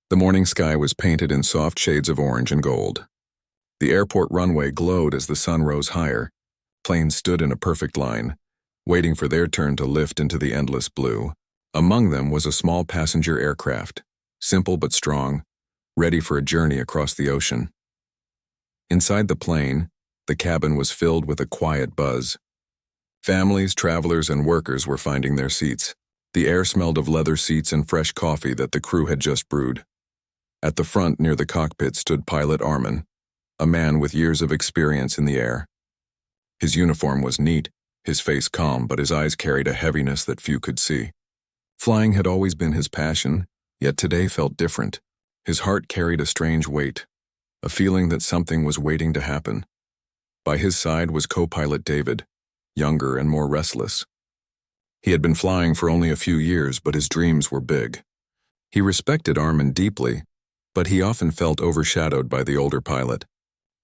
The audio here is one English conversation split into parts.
The morning sky was painted in soft shades of orange and gold. The airport runway glowed as the sun rose higher. Planes stood in a perfect line, waiting for their turn to lift into the endless blue. Among them was a small passenger aircraft, simple but strong, ready for a journey across the ocean. Inside the plane, the cabin was filled with a quiet buzz. Families, travelers, and workers were finding their seats. The air smelled of leather seats and fresh coffee that the crew had just brewed. At the front near the cockpit stood pilot Armin, a man with years of experience in the air. His uniform was neat, his face calm, but his eyes carried a heaviness that few could see. Flying had always been his passion, yet today felt different. His heart carried a strange weight, a feeling that something was waiting to happen. By his side was co-pilot David, younger and more restless. He had been flying for only a few years, but his dreams were big. He respected Armin deeply, but he often felt overshadowed by the older pilot.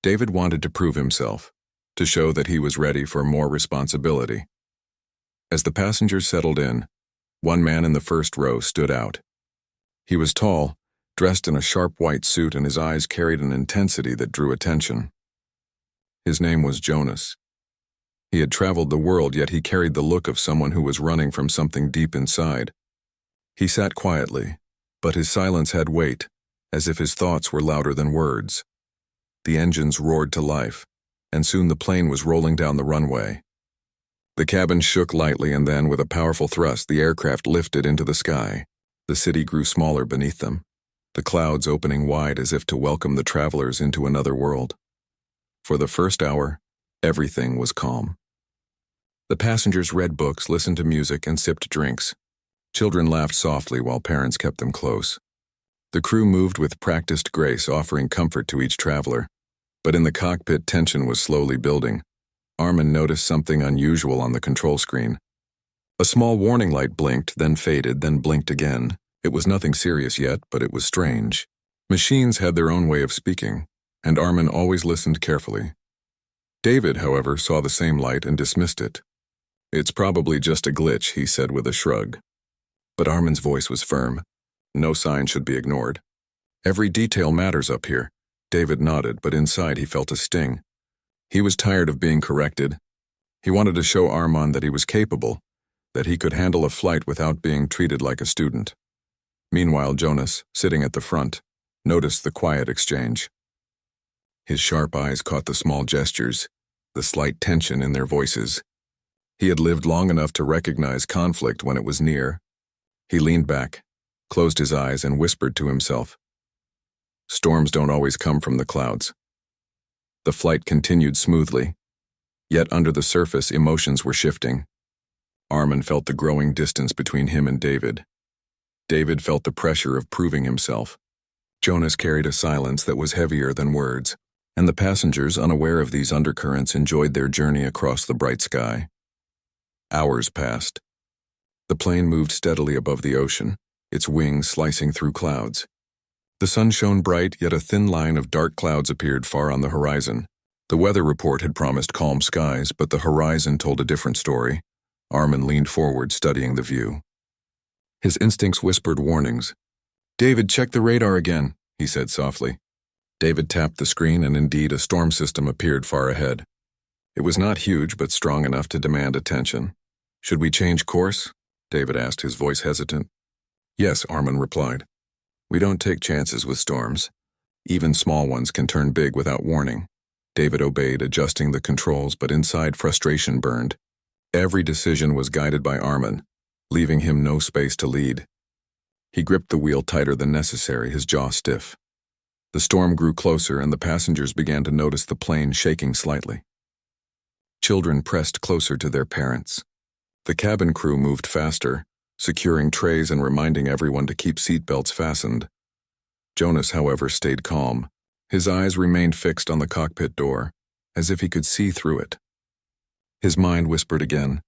David wanted to prove himself, to show that he was ready for more responsibility. As the passengers settled in, one man in the first row stood out. He was tall, dressed in a sharp white suit, and his eyes carried an intensity that drew attention. His name was Jonas. He had traveled the world, yet he carried the look of someone who was running from something deep inside. He sat quietly, but his silence had weight, as if his thoughts were louder than words. The engines roared to life, and soon the plane was rolling down the runway. The cabin shook lightly, and then, with a powerful thrust, the aircraft lifted into the sky. The city grew smaller beneath them, the clouds opening wide as if to welcome the travelers into another world. For the first hour, everything was calm. The passengers read books, listened to music, and sipped drinks. Children laughed softly while parents kept them close. The crew moved with practiced grace, offering comfort to each traveler. But in the cockpit, tension was slowly building. Armin noticed something unusual on the control screen. A small warning light blinked, then faded, then blinked again. It was nothing serious yet, but it was strange. Machines had their own way of speaking, and Armin always listened carefully. David, however, saw the same light and dismissed it. "It's probably just a glitch," he said with a shrug. But Armin's voice was firm. No sign should be ignored. "Every detail matters up here." David nodded, but inside he felt a sting. He was tired of being corrected. He wanted to show Armin that he was capable, that he could handle a flight without being treated like a student. Meanwhile, Jonas, sitting at the front, noticed the quiet exchange. His sharp eyes caught the small gestures, the slight tension in their voices. He had lived long enough to recognize conflict when it was near. He leaned back, closed his eyes, and whispered to himself. Storms don't always come from the clouds. The flight continued smoothly, yet under the surface emotions were shifting. Armin felt the growing distance between him and David. David felt the pressure of proving himself. Jonas carried a silence that was heavier than words, and the passengers, unaware of these undercurrents, enjoyed their journey across the bright sky. Hours passed. The plane moved steadily above the ocean, its wings slicing through clouds. The sun shone bright, yet a thin line of dark clouds appeared far on the horizon. The weather report had promised calm skies, but the horizon told a different story. Armin leaned forward, studying the view. His instincts whispered warnings. "David, check the radar again," he said softly. David tapped the screen, and indeed a storm system appeared far ahead. It was not huge, but strong enough to demand attention. "Should we change course?" David asked, his voice hesitant. "Yes," Armin replied. "We don't take chances with storms. Even small ones can turn big without warning." David obeyed, adjusting the controls, but inside frustration burned. Every decision was guided by Armin, leaving him no space to lead. He gripped the wheel tighter than necessary, his jaw stiff. The storm grew closer, and the passengers began to notice the plane shaking slightly. Children pressed closer to their parents. The cabin crew moved faster, securing trays and reminding everyone to keep seatbelts fastened. Jonas, however, stayed calm. His eyes remained fixed on the cockpit door, as if he could see through it. His mind whispered again,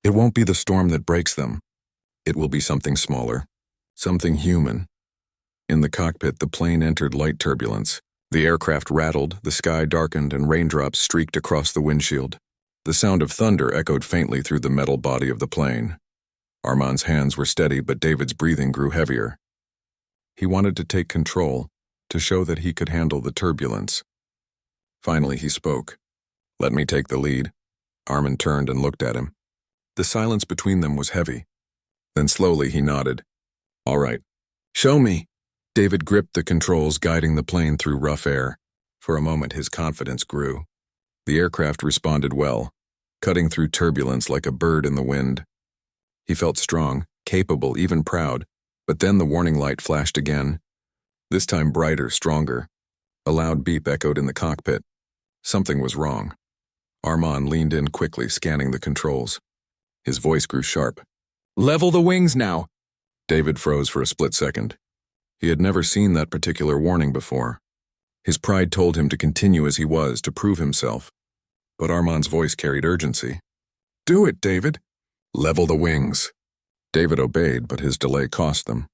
"It won't be the storm that breaks them. It will be something smaller, something human." In the cockpit, the plane entered light turbulence. The aircraft rattled, the sky darkened, and raindrops streaked across the windshield. The sound of thunder echoed faintly through the metal body of the plane. Armin's hands were steady, but David's breathing grew heavier. He wanted to take control, to show that he could handle the turbulence. Finally, he spoke. "Let me take the lead." Armin turned and looked at him. The silence between them was heavy. Then slowly he nodded. "All right. Show me." David gripped the controls, guiding the plane through rough air. For a moment, his confidence grew. The aircraft responded well, cutting through turbulence like a bird in the wind. He felt strong, capable, even proud, but then the warning light flashed again. This time brighter, stronger. A loud beep echoed in the cockpit. Something was wrong. Armin leaned in quickly, scanning the controls. His voice grew sharp. "Level the wings now!" David froze for a split second. He had never seen that particular warning before. His pride told him to continue as he was, to prove himself. But Armin's voice carried urgency. "Do it, David." "Level the wings." David obeyed, but his delay cost them.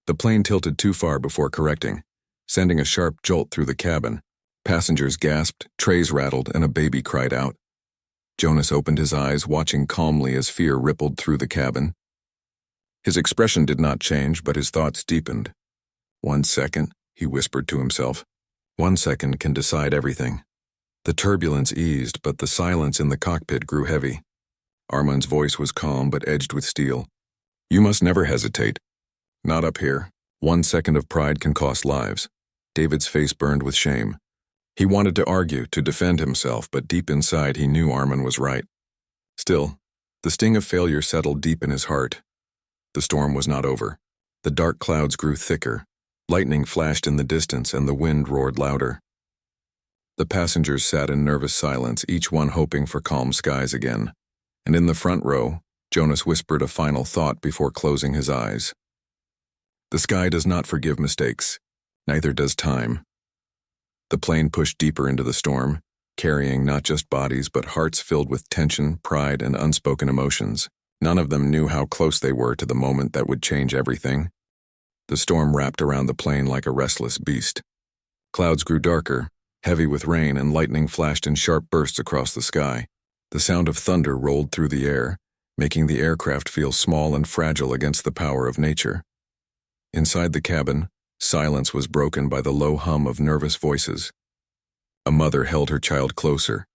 The plane tilted too far before correcting, sending a sharp jolt through the cabin. Passengers gasped, trays rattled, and a baby cried out. Jonas opened his eyes, watching calmly as fear rippled through the cabin. His expression did not change, but his thoughts deepened. 1 second, he whispered to himself. 1 second can decide everything. The turbulence eased, but the silence in the cockpit grew heavy. Armin's voice was calm but edged with steel. "You must never hesitate. Not up here. 1 second of pride can cost lives." David's face burned with shame. He wanted to argue, to defend himself, but deep inside he knew Armin was right. Still, the sting of failure settled deep in his heart. The storm was not over. The dark clouds grew thicker. Lightning flashed in the distance and the wind roared louder. The passengers sat in nervous silence, each one hoping for calm skies again. And in the front row, Jonas whispered a final thought before closing his eyes. "The sky does not forgive mistakes. Neither does time." The plane pushed deeper into the storm, carrying not just bodies but hearts filled with tension, pride, and unspoken emotions. None of them knew how close they were to the moment that would change everything. The storm wrapped around the plane like a restless beast. Clouds grew darker, heavy with rain, and lightning flashed in sharp bursts across the sky. The sound of thunder rolled through the air, making the aircraft feel small and fragile against the power of nature. Inside the cabin, silence was broken by the low hum of nervous voices. A mother held her child closer,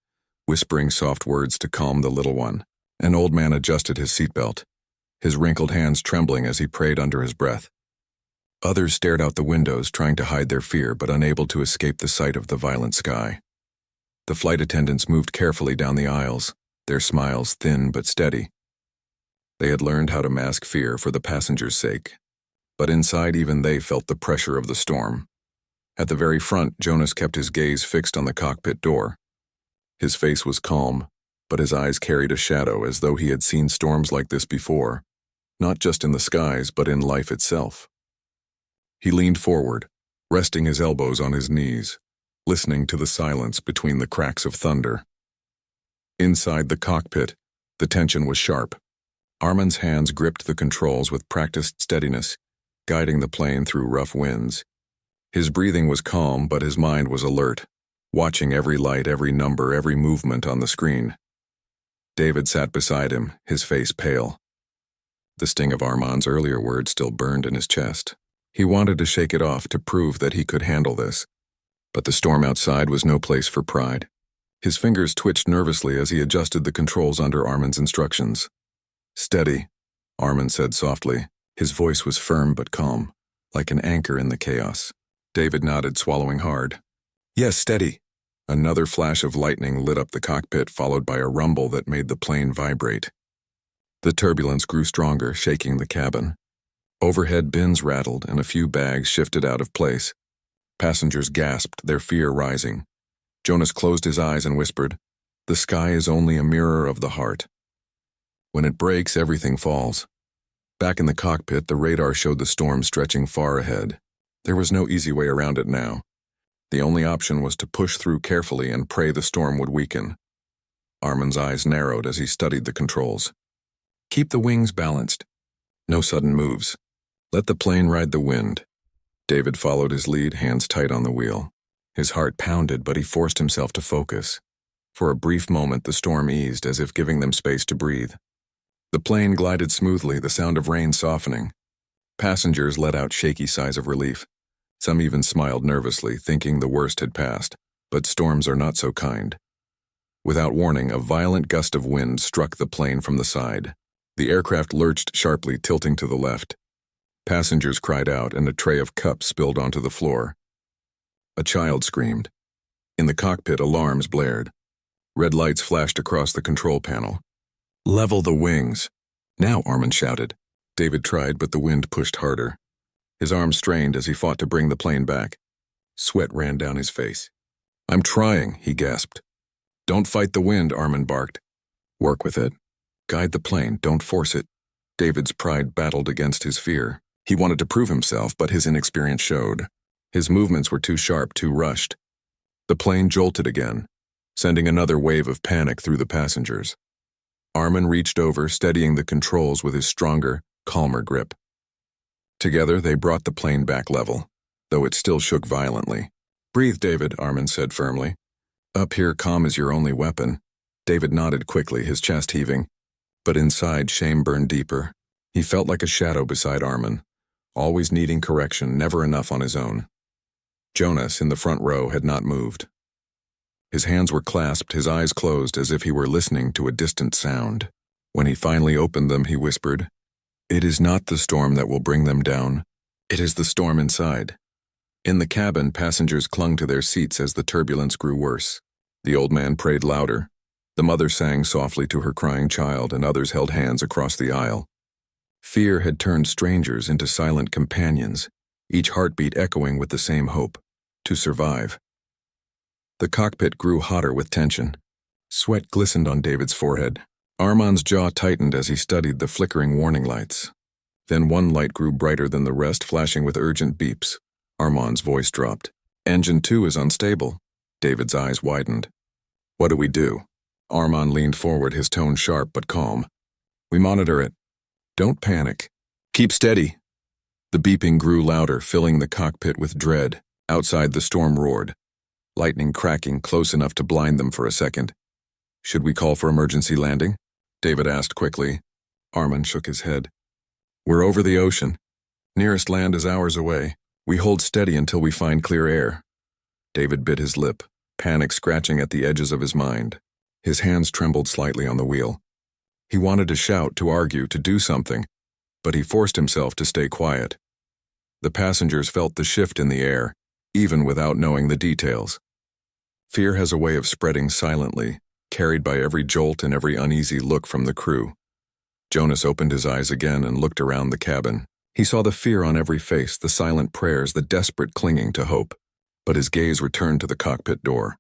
whispering soft words to calm the little one. An old man adjusted his seatbelt, his wrinkled hands trembling as he prayed under his breath. Others stared out the windows, trying to hide their fear but unable to escape the sight of the violent sky. The flight attendants moved carefully down the aisles, their smiles thin but steady. They had learned how to mask fear for the passengers' sake. But inside even they felt the pressure of the storm. At the very front, Jonas kept his gaze fixed on the cockpit door. His face was calm, but his eyes carried a shadow as though he had seen storms like this before, not just in the skies but in life itself. He leaned forward, resting his elbows on his knees, listening to the silence between the cracks of thunder. Inside the cockpit, the tension was sharp. Armin's hands gripped the controls with practiced steadiness, guiding the plane through rough winds. His breathing was calm, but his mind was alert, watching every light, every number, every movement on the screen. David sat beside him, his face pale. The sting of Armin's earlier words still burned in his chest. He wanted to shake it off, to prove that he could handle this. But the storm outside was no place for pride. His fingers twitched nervously as he adjusted the controls under Armin's instructions. "Steady," Armin said softly. His voice was firm but calm, like an anchor in the chaos. David nodded, swallowing hard. "Yes, steady." Another flash of lightning lit up the cockpit, followed by a rumble that made the plane vibrate. The turbulence grew stronger, shaking the cabin. Overhead bins rattled and a few bags shifted out of place. Passengers gasped, their fear rising. Jonas closed his eyes and whispered, "The sky is only a mirror of the heart. When it breaks, everything falls." Back in the cockpit, the radar showed the storm stretching far ahead. There was no easy way around it now. The only option was to push through carefully and pray the storm would weaken. Armin's eyes narrowed as he studied the controls. "Keep the wings balanced. No sudden moves. Let the plane ride the wind." David followed his lead, hands tight on the wheel. His heart pounded, but he forced himself to focus. For a brief moment, the storm eased, as if giving them space to breathe. The plane glided smoothly, the sound of rain softening. Passengers let out shaky sighs of relief. Some even smiled nervously, thinking the worst had passed. But storms are not so kind. Without warning, a violent gust of wind struck the plane from the side. The aircraft lurched sharply, tilting to the left. Passengers cried out, and a tray of cups spilled onto the floor. A child screamed. In the cockpit, alarms blared. Red lights flashed across the control panel. "Level the wings!" "Now," Armin shouted. David tried, but the wind pushed harder. His arms strained as he fought to bring the plane back. Sweat ran down his face. "I'm trying," he gasped. "Don't fight the wind," Armin barked. "Work with it. Guide the plane, don't force it." David's pride battled against his fear. He wanted to prove himself, but his inexperience showed. His movements were too sharp, too rushed. The plane jolted again, sending another wave of panic through the passengers. Armin reached over, steadying the controls with his stronger, calmer grip. Together, they brought the plane back level, though it still shook violently. "Breathe, David," Armin said firmly. "Up here, calm is your only weapon." David nodded quickly, his chest heaving. But inside, shame burned deeper. He felt like a shadow beside Armin, always needing correction, never enough on his own. Jonas, in the front row, had not moved. His hands were clasped, his eyes closed, as if he were listening to a distant sound. When he finally opened them, he whispered, "It is not the storm that will bring them down. It is the storm inside." In the cabin, passengers clung to their seats as the turbulence grew worse. The old man prayed louder. The mother sang softly to her crying child, and others held hands across the aisle. Fear had turned strangers into silent companions, each heartbeat echoing with the same hope: to survive. The cockpit grew hotter with tension. Sweat glistened on David's forehead. Armin's jaw tightened as he studied the flickering warning lights. Then one light grew brighter than the rest, flashing with urgent beeps. Armin's voice dropped. "Engine 2 is unstable." David's eyes widened. "What do we do?" Armin leaned forward, his tone sharp but calm. "We monitor it. Don't panic. Keep steady." The beeping grew louder, filling the cockpit with dread. Outside, the storm roared, lightning cracking close enough to blind them for a second. "Should we call for emergency landing?" David asked quickly. Armin shook his head. "We're over the ocean. Nearest land is hours away. We hold steady until we find clear air." David bit his lip, panic scratching at the edges of his mind. His hands trembled slightly on the wheel. He wanted to shout, to argue, to do something, but he forced himself to stay quiet. The passengers felt the shift in the air, even without knowing the details. Fear has a way of spreading silently, carried by every jolt and every uneasy look from the crew. Jonas opened his eyes again and looked around the cabin. He saw the fear on every face, the silent prayers, the desperate clinging to hope. But his gaze returned to the cockpit door.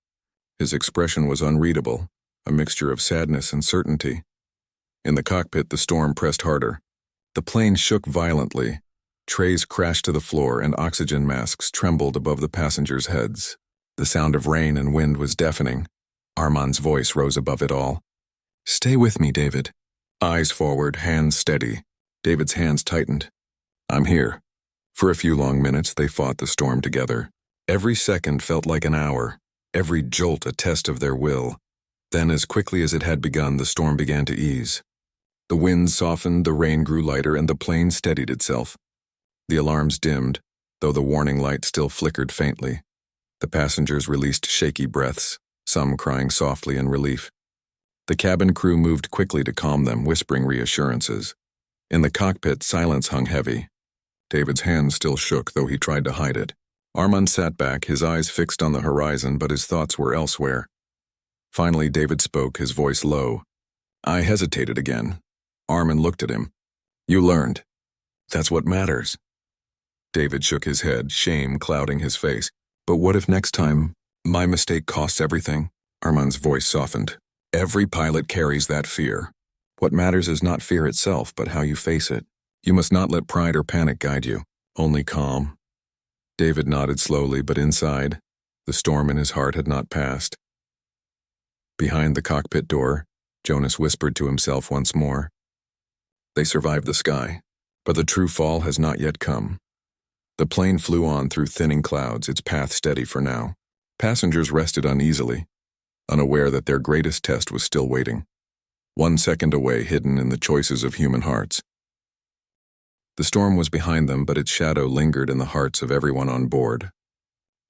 His expression was unreadable, a mixture of sadness and certainty. In the cockpit, the storm pressed harder. The plane shook violently. Trays crashed to the floor, and oxygen masks trembled above the passengers' heads. The sound of rain and wind was deafening. Armin's voice rose above it all. "Stay with me, David." Eyes forward, hands steady. David's hands tightened. "I'm here." For a few long minutes, they fought the storm together. Every second felt like an hour, every jolt a test of their will. Then, as quickly as it had begun, the storm began to ease. The winds softened, the rain grew lighter, and the plane steadied itself. The alarms dimmed, though the warning light still flickered faintly. The passengers released shaky breaths, some crying softly in relief. The cabin crew moved quickly to calm them, whispering reassurances. In the cockpit, silence hung heavy. David's hand still shook, though he tried to hide it. Armin sat back, his eyes fixed on the horizon, but his thoughts were elsewhere. Finally, David spoke, his voice low. "I hesitated again." Armin looked at him. "You learned. That's what matters." David shook his head, shame clouding his face. "But what if next time my mistake costs everything?" Armin's voice softened. "Every pilot carries that fear. What matters is not fear itself, but how you face it. You must not let pride or panic guide you, only calm." David nodded slowly, but inside, the storm in his heart had not passed. Behind the cockpit door, Jonas whispered to himself once more. They survived the sky, but the true fall has not yet come. The plane flew on through thinning clouds, its path steady for now. Passengers rested uneasily, unaware that their greatest test was still waiting. 1 second away, hidden in the choices of human hearts. The storm was behind them, but its shadow lingered in the hearts of everyone on board.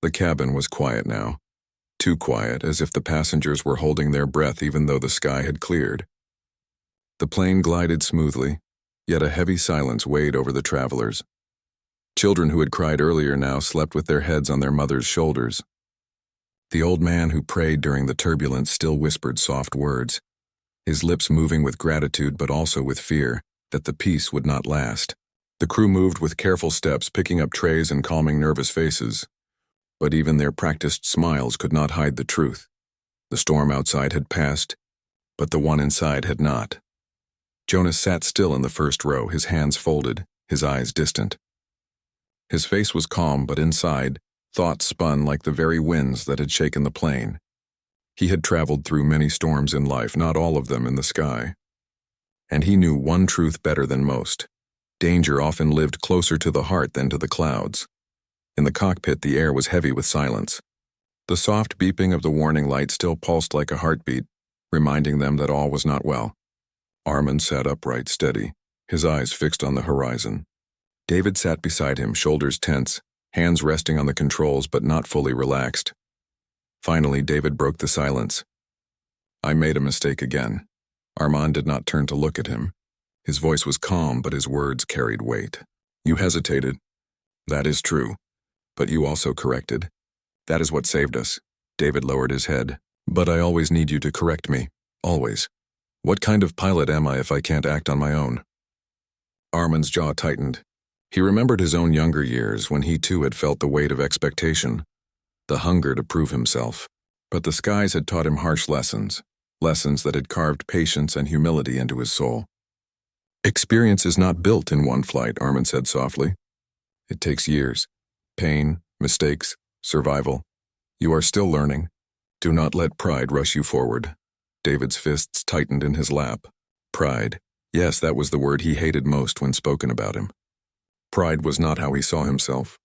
The cabin was quiet now. Too quiet, as if the passengers were holding their breath even though the sky had cleared. The plane glided smoothly, yet a heavy silence weighed over the travelers. Children who had cried earlier now slept with their heads on their mother's shoulders. The old man who prayed during the turbulence still whispered soft words, his lips moving with gratitude but also with fear that the peace would not last. The crew moved with careful steps, picking up trays and calming nervous faces. But even their practiced smiles could not hide the truth. The storm outside had passed, but the one inside had not. Jonas sat still in the first row, his hands folded, his eyes distant. His face was calm, but inside, thoughts spun like the very winds that had shaken the plane. He had traveled through many storms in life, not all of them in the sky. And he knew one truth better than most. Danger often lived closer to the heart than to the clouds. In the cockpit, the air was heavy with silence. The soft beeping of the warning light still pulsed like a heartbeat, reminding them that all was not well. Armin sat upright, steady, his eyes fixed on the horizon. David sat beside him, shoulders tense, hands resting on the controls but not fully relaxed. Finally, David broke the silence. "I made a mistake again." Armin did not turn to look at him. His voice was calm, but his words carried weight. "You hesitated. That is true. But you also corrected. That is what saved us." David lowered his head. "But I always need you to correct me. Always. What kind of pilot am I if I can't act on my own?" Armin's jaw tightened. He remembered his own younger years when he too had felt the weight of expectation, the hunger to prove himself. But the skies had taught him harsh lessons, lessons that had carved patience and humility into his soul. "Experience is not built in one flight," Armin said softly. "It takes years. Pain, mistakes, survival. You are still learning. Do not let pride rush you forward." David's fists tightened in his lap. Pride. Yes, that was the word he hated most when spoken about him. Pride was not how he saw himself.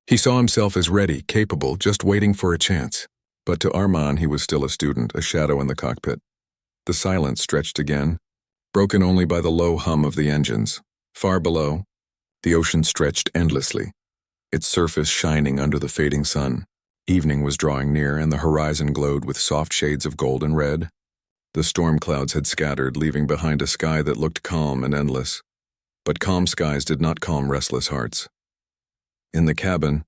He saw himself as ready, capable, just waiting for a chance. But to Armin, he was still a student, a shadow in the cockpit. The silence stretched again, broken only by the low hum of the engines. Far below, the ocean stretched endlessly, its surface shining under the fading sun. Evening was drawing near, and the horizon glowed with soft shades of gold and red. The storm clouds had scattered, leaving behind a sky that looked calm and endless. But calm skies did not calm restless hearts. In the cabin,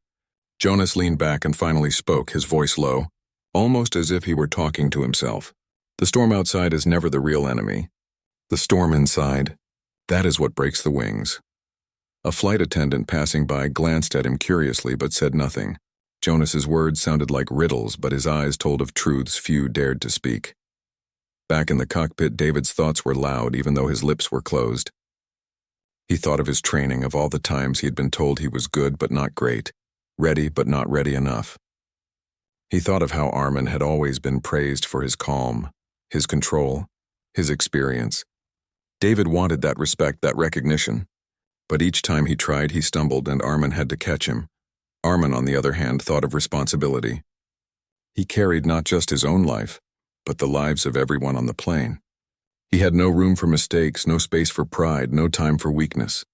Jonas leaned back and finally spoke, his voice low, almost as if he were talking to himself. "The storm outside is never the real enemy. The storm inside, that is what breaks the wings." A flight attendant passing by glanced at him curiously but said nothing. Jonas's words sounded like riddles, but his eyes told of truths few dared to speak. Back in the cockpit, David's thoughts were loud even though his lips were closed. He thought of his training, of all the times he had been told he was good but not great, ready but not ready enough. He thought of how Armin had always been praised for his calm, his control, his experience. David wanted that respect, that recognition. But each time he tried, he stumbled, and Armin had to catch him. Armin, on the other hand, thought of responsibility. He carried not just his own life, but the lives of everyone on the plane. He had no room for mistakes, no space for pride, no time for weakness.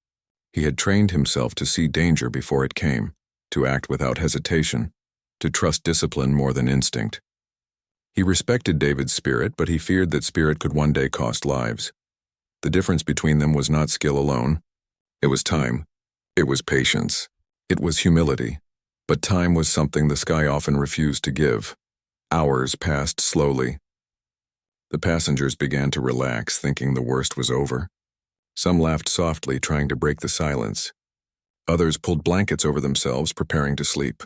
He had trained himself to see danger before it came, to act without hesitation, to trust discipline more than instinct. He respected David's spirit, but he feared that spirit could one day cost lives. The difference between them was not skill alone. It was time. It was patience. It was humility. But time was something the sky often refused to give. Hours passed slowly. The passengers began to relax, thinking the worst was over. Some laughed softly, trying to break the silence. Others pulled blankets over themselves, preparing to sleep.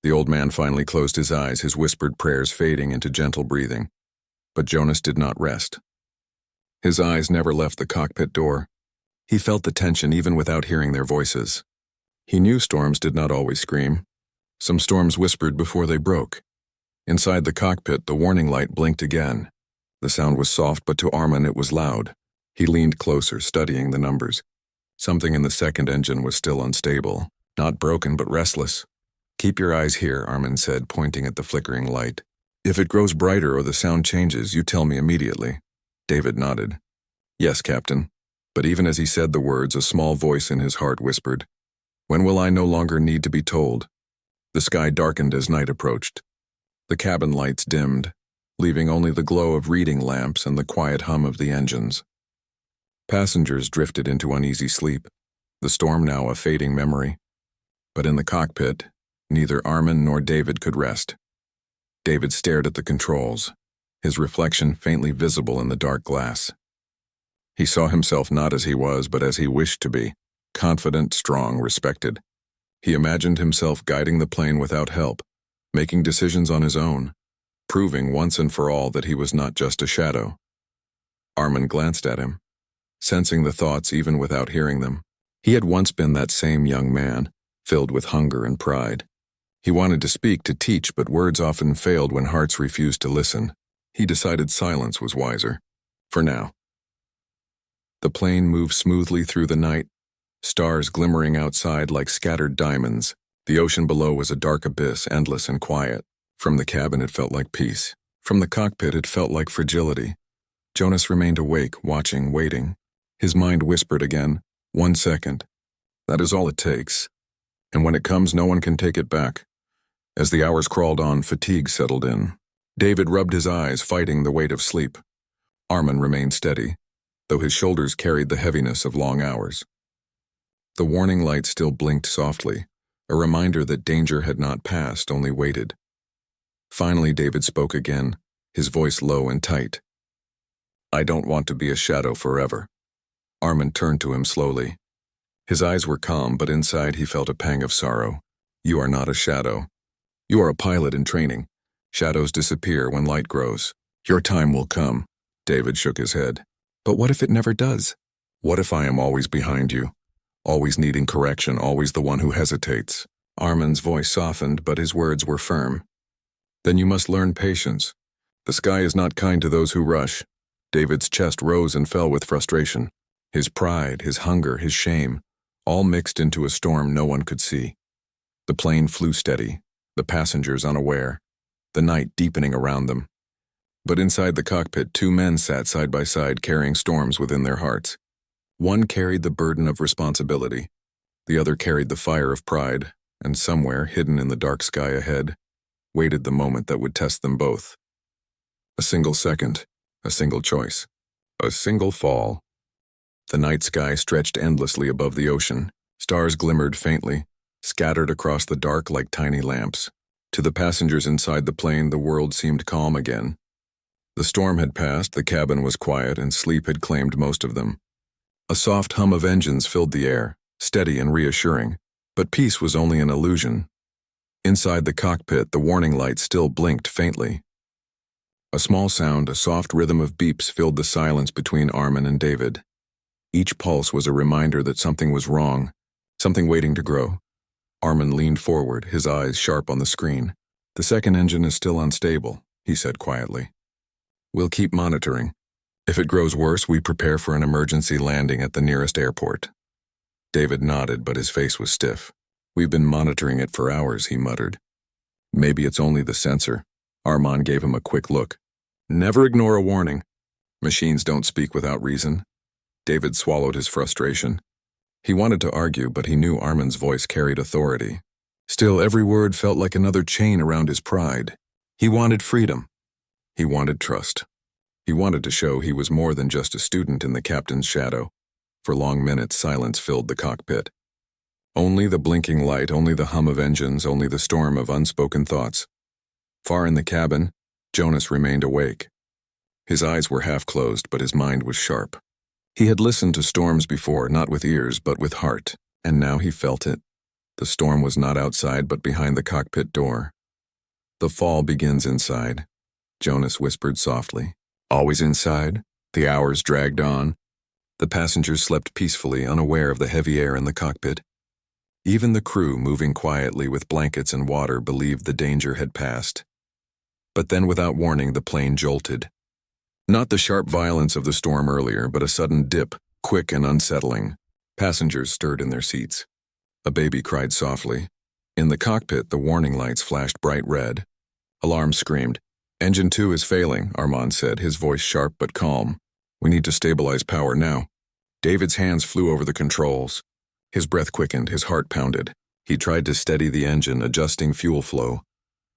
The old man finally closed his eyes, his whispered prayers fading into gentle breathing. But Jonas did not rest. His eyes never left the cockpit door. He felt the tension even without hearing their voices. He knew storms did not always scream. Some storms whispered before they broke. Inside the cockpit, the warning light blinked again. The sound was soft, but to Armin it was loud. He leaned closer, studying the numbers. Something in the second engine was still unstable, not broken but restless. "Keep your eyes here," Armin said, pointing at the flickering light. "If it grows brighter or the sound changes, you tell me immediately." David nodded. "Yes, Captain." But even as he said the words, a small voice in his heart whispered, "When will I no longer need to be told?" The sky darkened as night approached. The cabin lights dimmed, leaving only the glow of reading lamps and the quiet hum of the engines. Passengers drifted into uneasy sleep, the storm now a fading memory. But in the cockpit, neither Armin nor David could rest. David stared at the controls, his reflection faintly visible in the dark glass. He saw himself not as he was, but as he wished to be, confident, strong, respected. He imagined himself guiding the plane without help, making decisions on his own, proving once and for all that he was not just a shadow. Armin glanced at him, sensing the thoughts even without hearing them. He had once been that same young man, filled with hunger and pride. He wanted to speak, to teach, but words often failed when hearts refused to listen. He decided silence was wiser, for now. The plane moved smoothly through the night, stars glimmering outside like scattered diamonds. The ocean below was a dark abyss, endless and quiet. From the cabin it felt like peace. From the cockpit it felt like fragility. Jonas remained awake, watching, waiting. His mind whispered again, 1 second. That is all it takes. And when it comes, no one can take it back. As the hours crawled on, fatigue settled in. David rubbed his eyes, fighting the weight of sleep. Armin remained steady, though his shoulders carried the heaviness of long hours. The warning light still blinked softly, a reminder that danger had not passed, only waited. Finally, David spoke again, his voice low and tight. "I don't want to be a shadow forever." Armin turned to him slowly. His eyes were calm, but inside he felt a pang of sorrow. "You are not a shadow. You are a pilot in training. Shadows disappear when light grows. Your time will come." David shook his head. "But what if it never does? What if I am always behind you? Always needing correction, always the one who hesitates?" Armin's voice softened, but his words were firm. "Then you must learn patience. The sky is not kind to those who rush." David's chest rose and fell with frustration. His pride, his hunger, his shame, all mixed into a storm no one could see. The plane flew steady, the passengers unaware, the night deepening around them. But inside the cockpit, 2 men sat side by side, carrying storms within their hearts. One carried the burden of responsibility. The other carried the fire of pride, and somewhere, hidden in the dark sky ahead, waited the moment that would test them both. A single second, a single choice, a single fall. The night sky stretched endlessly above the ocean. Stars glimmered faintly, scattered across the dark like tiny lamps. To the passengers inside the plane, the world seemed calm again. The storm had passed, the cabin was quiet, and sleep had claimed most of them. A soft hum of engines filled the air, steady and reassuring, but peace was only an illusion. Inside the cockpit, the warning light still blinked faintly. A small sound, a soft rhythm of beeps filled the silence between Armin and David. Each pulse was a reminder that something was wrong, something waiting to grow. Armin leaned forward, his eyes sharp on the screen. "The second engine is still unstable," he said quietly. "We'll keep monitoring. If it grows worse, we prepare for an emergency landing at the nearest airport." David nodded, but his face was stiff. "We've been monitoring it for hours," he muttered. "Maybe it's only the sensor." Armin gave him a quick look. "Never ignore a warning. Machines don't speak without reason." David swallowed his frustration. He wanted to argue, but he knew Armin's voice carried authority. Still, every word felt like another chain around his pride. He wanted freedom. He wanted trust. He wanted to show he was more than just a student in the captain's shadow. For long minutes, silence filled the cockpit. Only the blinking light, only the hum of engines, only the storm of unspoken thoughts. Far in the cabin, Jonas remained awake. His eyes were half closed, but his mind was sharp. He had listened to storms before, not with ears, but with heart, and now he felt it. The storm was not outside, but behind the cockpit door. "The fall begins inside," Jonas whispered softly. Always inside, the hours dragged on. The passengers slept peacefully, unaware of the heavy air in the cockpit. Even the crew, moving quietly with blankets and water, believed the danger had passed. But then, without warning, the plane jolted. Not the sharp violence of the storm earlier, but a sudden dip, quick and unsettling. Passengers stirred in their seats. A baby cried softly. In the cockpit, the warning lights flashed bright red. Alarm screamed. "Engine 2 is failing," Armin said, his voice sharp but calm. "We need to stabilize power now." David's hands flew over the controls. His breath quickened, his heart pounded. He tried to steady the engine, adjusting fuel flow,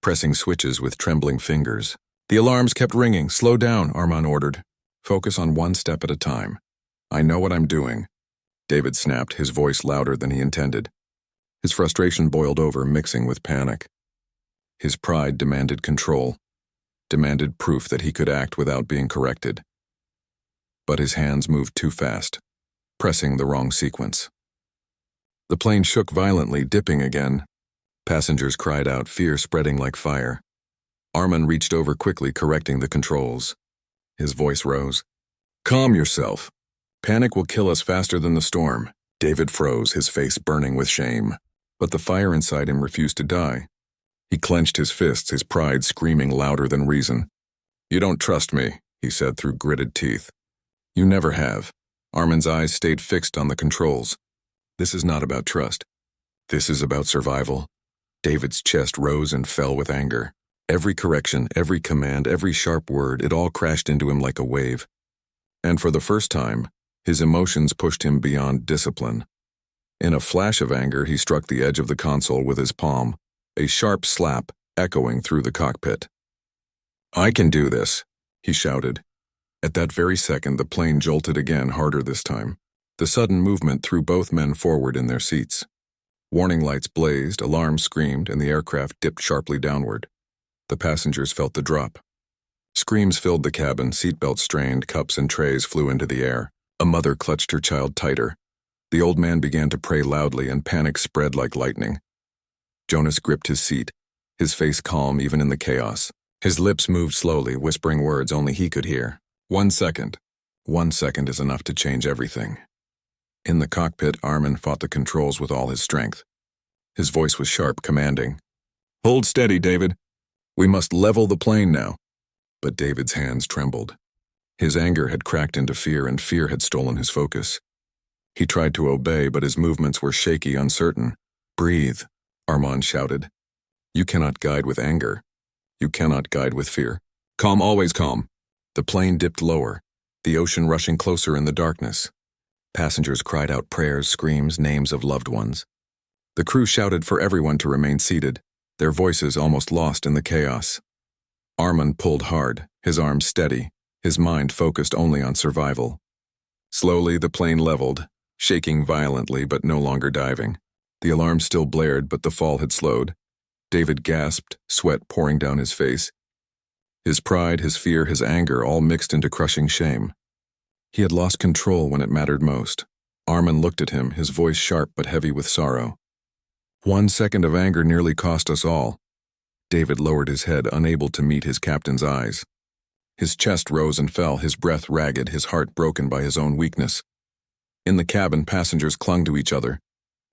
pressing switches with trembling fingers. The alarms kept ringing. "Slow down," Armand ordered. "Focus on one step at a time." "I know what I'm doing," David snapped, his voice louder than he intended. His frustration boiled over, mixing with panic. His pride demanded control, demanded proof that he could act without being corrected. But his hands moved too fast, pressing the wrong sequence. The plane shook violently, dipping again. Passengers cried out, fear spreading like fire. Armand reached over quickly, correcting the controls. His voice rose. "Calm yourself. Panic will kill us faster than the storm." David froze, his face burning with shame. But the fire inside him refused to die. He clenched his fists, his pride screaming louder than reason. "You don't trust me," he said through gritted teeth. "You never have." Armand's eyes stayed fixed on the controls. "This is not about trust. This is about survival." David's chest rose and fell with anger. Every correction, every command, every sharp word, it all crashed into him like a wave. And for the first time, his emotions pushed him beyond discipline. In a flash of anger, he struck the edge of the console with his palm, a sharp slap echoing through the cockpit. "I can do this," he shouted. At that very second, the plane jolted again, harder this time. The sudden movement threw both men forward in their seats. Warning lights blazed, alarms screamed, and the aircraft dipped sharply downward. The passengers felt the drop. Screams filled the cabin, seatbelts strained, cups and trays flew into the air. A mother clutched her child tighter. The old man began to pray loudly, and panic spread like lightning. Jonas gripped his seat, his face calm even in the chaos. His lips moved slowly, whispering words only he could hear. 1 second. 1 second is enough to change everything." In the cockpit, Armand fought the controls with all his strength. His voice was sharp, commanding. "Hold steady, David. We must level the plane now." But David's hands trembled. His anger had cracked into fear, and fear had stolen his focus. He tried to obey, but his movements were shaky, uncertain. "Breathe," Armand shouted. "You cannot guide with anger. You cannot guide with fear. Calm, always calm." The plane dipped lower, the ocean rushing closer in the darkness. Passengers cried out prayers, screams, names of loved ones. The crew shouted for everyone to remain seated, their voices almost lost in the chaos. Armand pulled hard, his arms steady, his mind focused only on survival. Slowly, the plane leveled, shaking violently but no longer diving. The alarm still blared, but the fall had slowed. David gasped, sweat pouring down his face. His pride, his fear, his anger all mixed into crushing shame. He had lost control when it mattered most. Armand looked at him, his voice sharp but heavy with sorrow. 1 second of anger nearly cost us all." David lowered his head, unable to meet his captain's eyes. His chest rose and fell, his breath ragged, his heart broken by his own weakness. In the cabin, passengers clung to each other,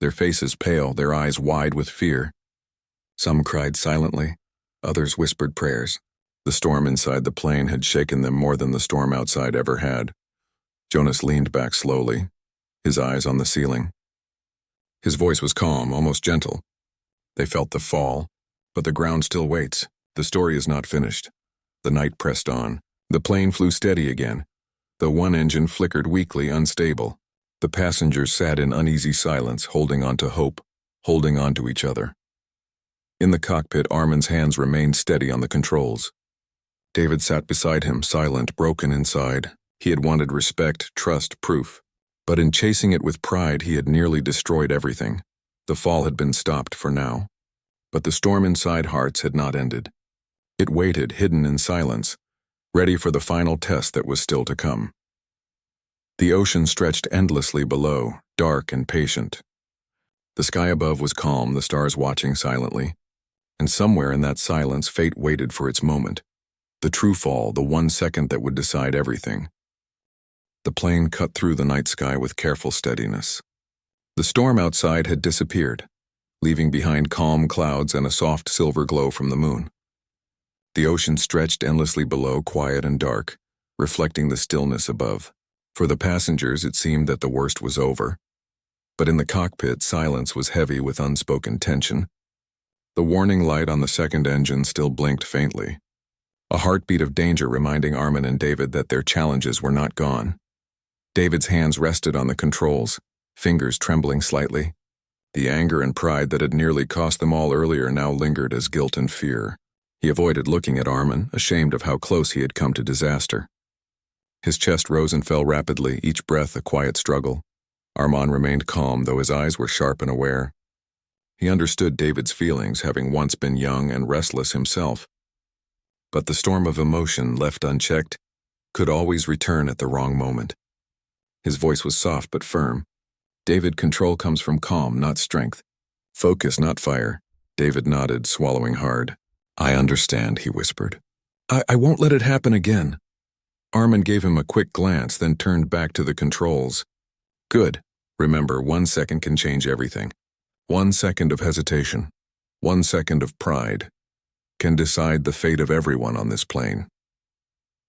their faces pale, their eyes wide with fear. Some cried silently, others whispered prayers. The storm inside the plane had shaken them more than the storm outside ever had. Jonas leaned back slowly, his eyes on the ceiling. His voice was calm, almost gentle. They felt the fall, but the ground still waits. The story is not finished. The night pressed on. The plane flew steady again, though one engine flickered weakly, unstable. The passengers sat in uneasy silence, holding on to hope, holding on to each other. In the cockpit, Armand's hands remained steady on the controls. David sat beside him, silent, broken inside. He had wanted respect, trust, proof. But in chasing it with pride, he had nearly destroyed everything. The fall had been stopped for now. But the storm inside hearts had not ended. It waited, hidden in silence, ready for the final test that was still to come. The ocean stretched endlessly below, dark and patient. The sky above was calm, the stars watching silently. And somewhere in that silence, fate waited for its moment. The true fall, the 1 second that would decide everything. The plane cut through the night sky with careful steadiness. The storm outside had disappeared, leaving behind calm clouds and a soft silver glow from the moon. The ocean stretched endlessly below, quiet and dark, reflecting the stillness above. For the passengers, it seemed that the worst was over. But in the cockpit, silence was heavy with unspoken tension. The warning light on the second engine still blinked faintly, a heartbeat of danger reminding Armand and David that their challenges were not gone. David's hands rested on the controls, fingers trembling slightly. The anger and pride that had nearly cost them all earlier now lingered as guilt and fear. He avoided looking at Armin, ashamed of how close he had come to disaster. His chest rose and fell rapidly, each breath a quiet struggle. Armin remained calm, though his eyes were sharp and aware. He understood David's feelings, having once been young and restless himself. But the storm of emotion, left unchecked, could always return at the wrong moment. His voice was soft but firm. David, control comes from calm, not strength. Focus, not fire. David nodded, swallowing hard. I understand, he whispered. I won't let it happen again. Armin gave him a quick glance, then turned back to the controls. Good. Remember, 1 second can change everything. 1 second of hesitation, 1 second of pride, can decide the fate of everyone on this plane.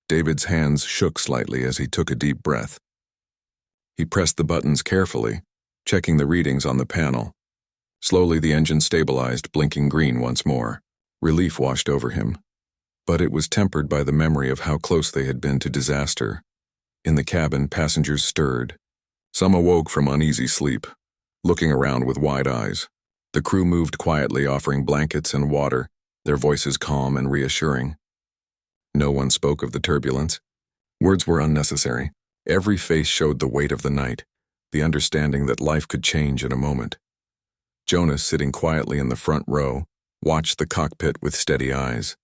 David's hands shook slightly as he took a deep breath. He pressed the buttons carefully, checking the readings on the panel. Slowly the engine stabilized, blinking green once more. Relief washed over him, but it was tempered by the memory of how close they had been to disaster. In the cabin, passengers stirred. Some awoke from uneasy sleep, looking around with wide eyes. The crew moved quietly, offering blankets and water, their voices calm and reassuring. No one spoke of the turbulence. Words were unnecessary. Every face showed the weight of the night, the understanding that life could change in a moment. Jonas, sitting quietly in the front row, watched the cockpit with steady eyes.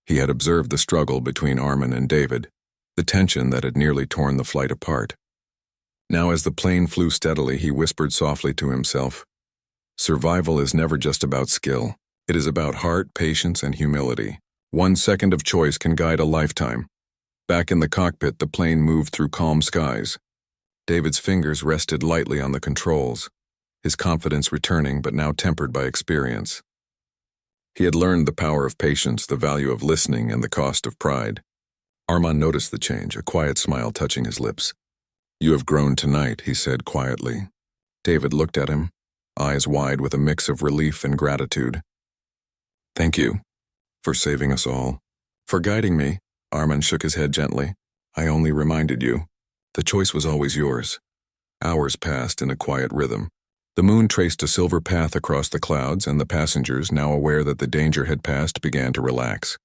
He had observed the struggle between Armin and David, the tension that had nearly torn the flight apart. Now, as the plane flew steadily, he whispered softly to himself, survival is never just about skill. It is about heart, patience, and humility. 1 second of choice can guide a lifetime. Back in the cockpit, the plane moved through calm skies. David's fingers rested lightly on the controls, his confidence returning but now tempered by experience. He had learned the power of patience, the value of listening, and the cost of pride. Armin noticed the change, a quiet smile touching his lips. You have grown tonight, he said quietly. David looked at him, eyes wide with a mix of relief and gratitude. Thank you for saving us all. For guiding me, Armin shook his head gently. I only reminded you. The choice was always yours. Hours passed in a quiet rhythm. The moon traced a silver path across the clouds, and the passengers, now aware that the danger had passed, began to relax.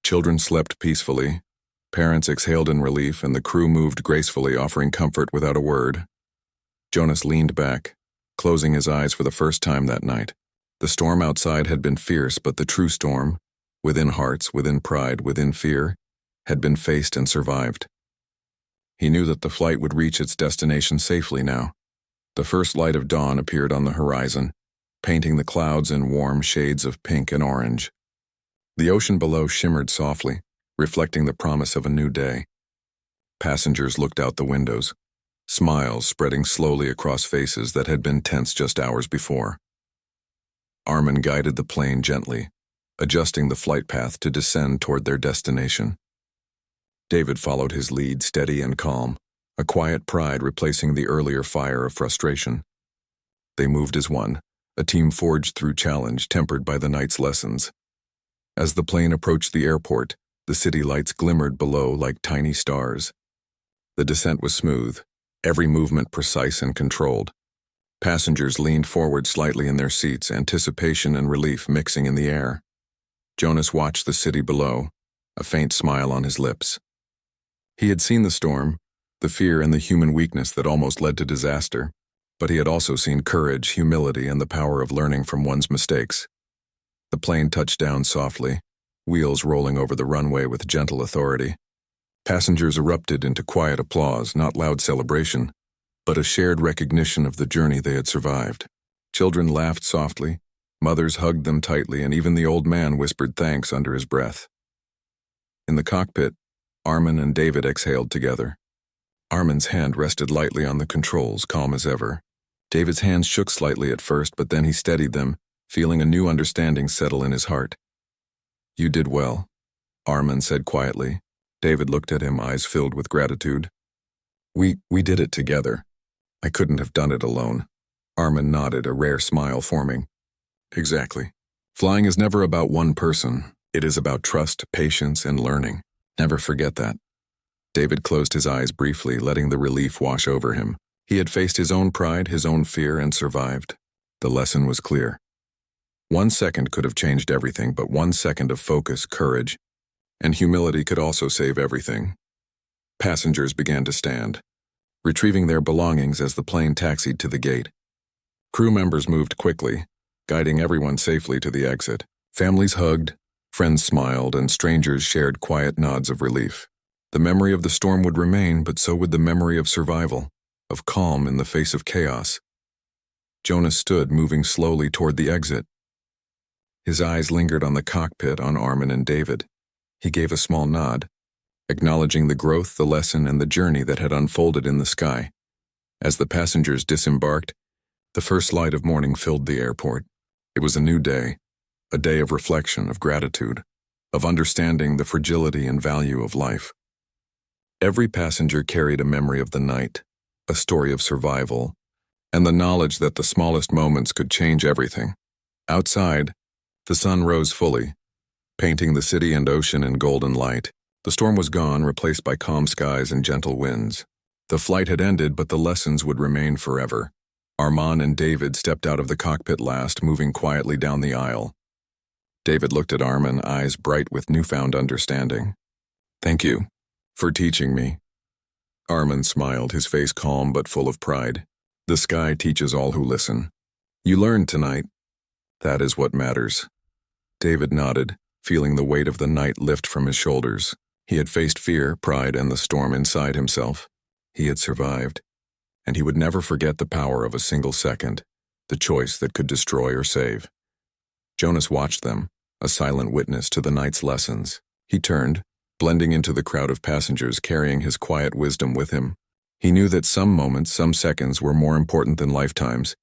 Children slept peacefully. Parents exhaled in relief, and the crew moved gracefully, offering comfort without a word. Jonas leaned back, closing his eyes for the first time that night. The storm outside had been fierce, but the true storm, within hearts, within pride, within fear, had been faced and survived. He knew that the flight would reach its destination safely now. The first light of dawn appeared on the horizon, painting the clouds in warm shades of pink and orange. The ocean below shimmered softly, reflecting the promise of a new day. Passengers looked out the windows, smiles spreading slowly across faces that had been tense just hours before. Armin guided the plane gently, adjusting the flight path to descend toward their destination. David followed his lead, steady and calm, a quiet pride replacing the earlier fire of frustration. They moved as one, a team forged through challenge, tempered by the night's lessons. As the plane approached the airport, the city lights glimmered below like tiny stars. The descent was smooth, every movement precise and controlled. Passengers leaned forward slightly in their seats, anticipation and relief mixing in the air. Jonas watched the city below, a faint smile on his lips. He had seen the storm, the fear and the human weakness that almost led to disaster, but he had also seen courage, humility, and the power of learning from one's mistakes. The plane touched down softly, wheels rolling over the runway with gentle authority. Passengers erupted into quiet applause, not loud celebration, but a shared recognition of the journey they had survived. Children laughed softly, mothers hugged them tightly, and even the old man whispered thanks under his breath. In the cockpit, Armin and David exhaled together. Armin's hand rested lightly on the controls, calm as ever. David's hands shook slightly at first, but then he steadied them, feeling a new understanding settle in his heart. You did well, Armin said quietly. David looked at him, eyes filled with gratitude. We did it together. I couldn't have done it alone. Armin nodded, a rare smile forming. Exactly. Flying is never about one person. It is about trust, patience, and learning. Never forget that. David closed his eyes briefly, letting the relief wash over him. He had faced his own pride, his own fear, and survived. The lesson was clear. 1 second could have changed everything, but 1 second of focus, courage, and humility could also save everything. Passengers began to stand, retrieving their belongings as the plane taxied to the gate. Crew members moved quickly, guiding everyone safely to the exit. Families hugged, friends smiled, and strangers shared quiet nods of relief. The memory of the storm would remain, but so would the memory of survival, of calm in the face of chaos. Jonas stood, moving slowly toward the exit. His eyes lingered on the cockpit, on Armin and David. He gave a small nod, acknowledging the growth, the lesson, and the journey that had unfolded in the sky. As the passengers disembarked, the first light of morning filled the airport. It was a new day, a day of reflection, of gratitude, of understanding the fragility and value of life. Every passenger carried a memory of the night, a story of survival, and the knowledge that the smallest moments could change everything. Outside, the sun rose fully, painting the city and ocean in golden light. The storm was gone, replaced by calm skies and gentle winds. The flight had ended, but the lessons would remain forever. Armin and David stepped out of the cockpit last, moving quietly down the aisle. David looked at Armin, eyes bright with newfound understanding. "Thank you for teaching me." Armin smiled, his face calm but full of pride. "The sky teaches all who listen. You learned tonight. That is what matters." David nodded, feeling the weight of the night lift from his shoulders. He had faced fear, pride, and the storm inside himself. He had survived, and he would never forget the power of a single second, the choice that could destroy or save. Jonas watched them, a silent witness to the night's lessons. He turned, blending into the crowd of passengers, carrying his quiet wisdom with him. He knew that some moments, some seconds were more important than lifetimes,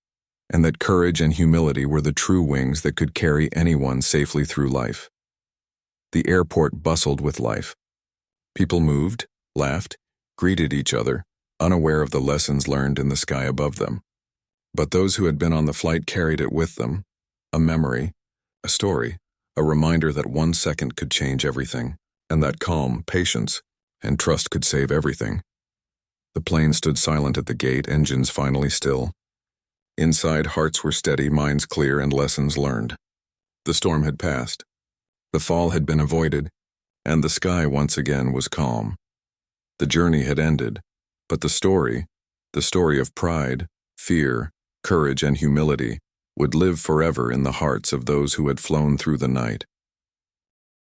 and that courage and humility were the true wings that could carry anyone safely through life. The airport bustled with life. People moved, laughed, greeted each other, unaware of the lessons learned in the sky above them. But those who had been on the flight carried it with them, a memory, a story, a reminder that 1 second could change everything, and that calm, patience, and trust could save everything. The plane stood silent at the gate, engines finally still. Inside, hearts were steady, minds clear, and lessons learned. The storm had passed. The fall had been avoided, and the sky once again was calm. The journey had ended, but the story of pride, fear, courage, and humility, would live forever in the hearts of those who had flown through the night.